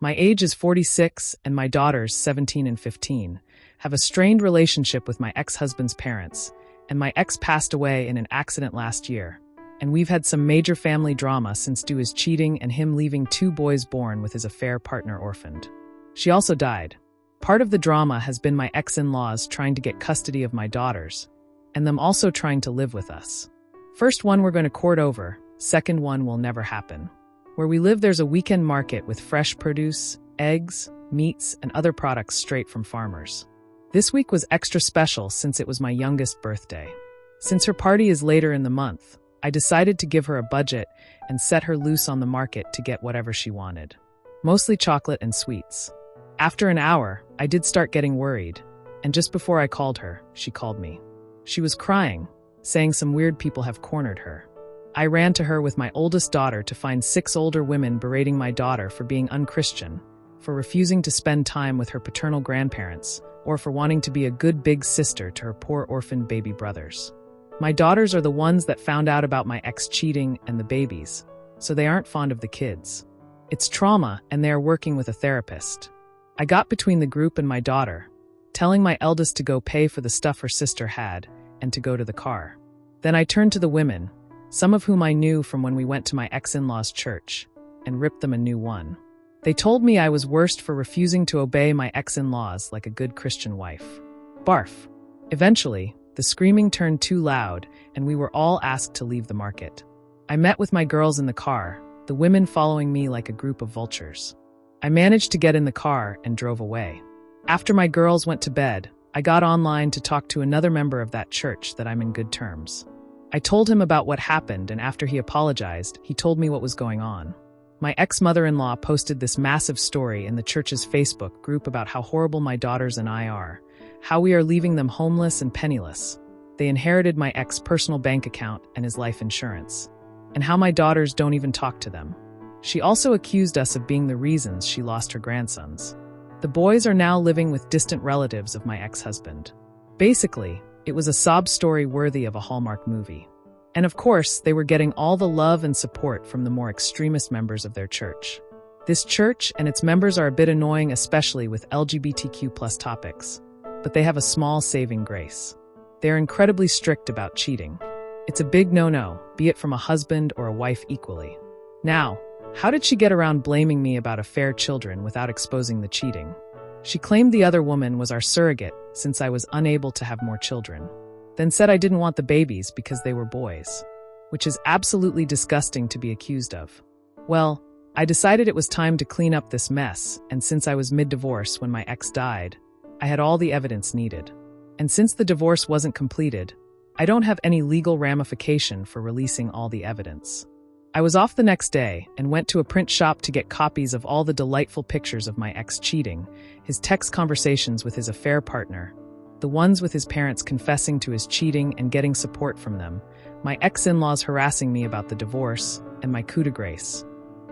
My age is 46 and my daughters, 17 and 15, have a strained relationship with my ex-husband's parents, and my ex passed away in an accident last year. And we've had some major family drama since due his cheating and him leaving 2 boys born with his affair partner orphaned. She also died. Part of the drama has been my ex-in-laws trying to get custody of my daughters, and them also trying to live with us. First one we're going to court over, second one will never happen. Where we live there's a weekend market with fresh produce, eggs, meats, and other products straight from farmers. This week was extra special since it was my youngest birthday. Since her party is later in the month, I decided to give her a budget and set her loose on the market to get whatever she wanted. Mostly chocolate and sweets. After an hour, I did start getting worried, and just before I called her, she called me. She was crying, saying some weird people have cornered her. I ran to her with my oldest daughter to find 6 older women berating my daughter for being unchristian, for refusing to spend time with her paternal grandparents, or for wanting to be a good big sister to her poor orphaned baby brothers. My daughters are the ones that found out about my ex cheating and the babies, so they aren't fond of the kids. It's trauma, and they are working with a therapist. I got between the group and my daughter, telling my eldest to go pay for the stuff her sister had and to go to the car. Then I turned to the women, some of whom I knew from when we went to my ex-in-law's church, and ripped them a new one. They told me I was worst for refusing to obey my ex-in-laws like a good Christian wife. Barf. Eventually, the screaming turned too loud, and we were all asked to leave the market. I met with my girls in the car, the women following me like a group of vultures. I managed to get in the car and drove away. After my girls went to bed, I got online to talk to another member of that church that I'm in good terms. I told him about what happened, and after he apologized, he told me what was going on. My ex-mother-in-law posted this massive story in the church's Facebook group about how horrible my daughters and I are, how we are leaving them homeless and penniless. They inherited my ex's personal bank account and his life insurance, and how my daughters don't even talk to them. She also accused us of being the reasons she lost her grandsons. The boys are now living with distant relatives of my ex-husband. Basically, it was a sob story worthy of a Hallmark movie. And of course, they were getting all the love and support from the more extremist members of their church. This church and its members are a bit annoying, especially with LGBTQ+ topics, but they have a small saving grace. They are incredibly strict about cheating. It's a big no-no, be it from a husband or a wife equally. Now, how did she get around blaming me about affair children without exposing the cheating? She claimed the other woman was our surrogate since I was unable to have more children, then said I didn't want the babies because they were boys, which is absolutely disgusting to be accused of. Well, I decided it was time to clean up this mess, and since I was mid-divorce when my ex died, I had all the evidence needed. And since the divorce wasn't completed, I don't have any legal ramification for releasing all the evidence. I was off the next day and went to a print shop to get copies of all the delightful pictures of my ex cheating, his text conversations with his affair partner, the ones with his parents confessing to his cheating and getting support from them, my ex-in-laws harassing me about the divorce, and my coup de grace.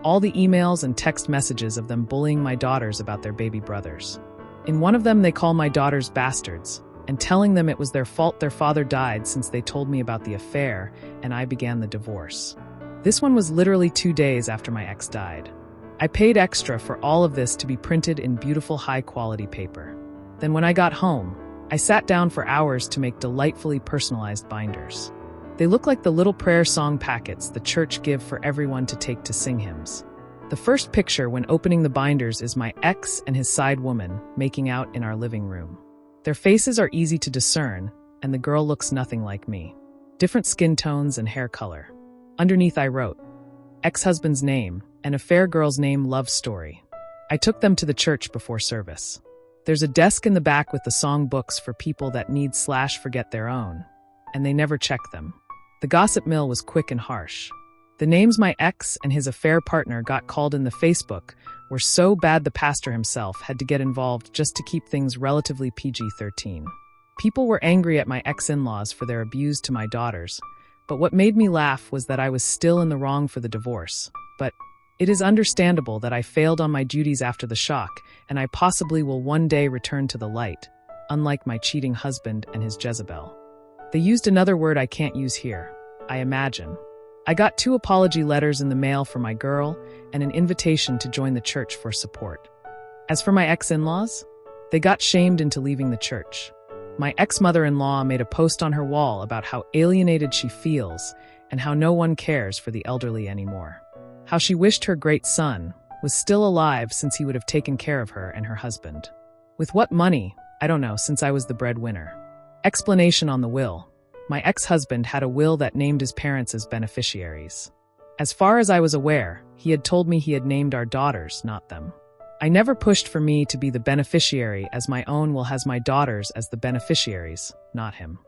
All the emails and text messages of them bullying my daughters about their baby brothers. In one of them they call my daughters bastards, and telling them it was their fault their father died since they told me about the affair and I began the divorce. This one was literally 2 days after my ex died. I paid extra for all of this to be printed in beautiful high-quality paper. Then when I got home, I sat down for hours to make delightfully personalized binders. They look like the little prayer song packets the church give for everyone to take to sing hymns. The first picture when opening the binders is my ex and his side woman making out in our living room. Their faces are easy to discern, and the girl looks nothing like me. Different skin tones and hair color. Underneath I wrote, ex-husband's name, and affair girl's name love story. I took them to the church before service. There's a desk in the back with the song books for people that need/forget their own, and they never check them. The gossip mill was quick and harsh. The names my ex and his affair partner got called in the Facebook were so bad the pastor himself had to get involved just to keep things relatively PG-13. People were angry at my ex-in-laws for their abuse to my daughters, but what made me laugh was that I was still in the wrong for the divorce. But it is understandable that I failed on my duties after the shock, and I possibly will one day return to the light, unlike my cheating husband and his Jezebel. They used another word I can't use here. I imagine. I got 2 apology letters in the mail for my girl and an invitation to join the church for support. As for my ex-in-laws, they got shamed into leaving the church. My ex-mother-in-law made a post on her wall about how alienated she feels and how no one cares for the elderly anymore. How she wished her great son was still alive since he would have taken care of her and her husband. With what money? I don't know, since I was the breadwinner. Explanation on the will. My ex-husband had a will that named his parents as beneficiaries. As far as I was aware, he had told me he had named our daughters, not them. I never pushed for me to be the beneficiary, as my own will has my daughters as the beneficiaries, not him.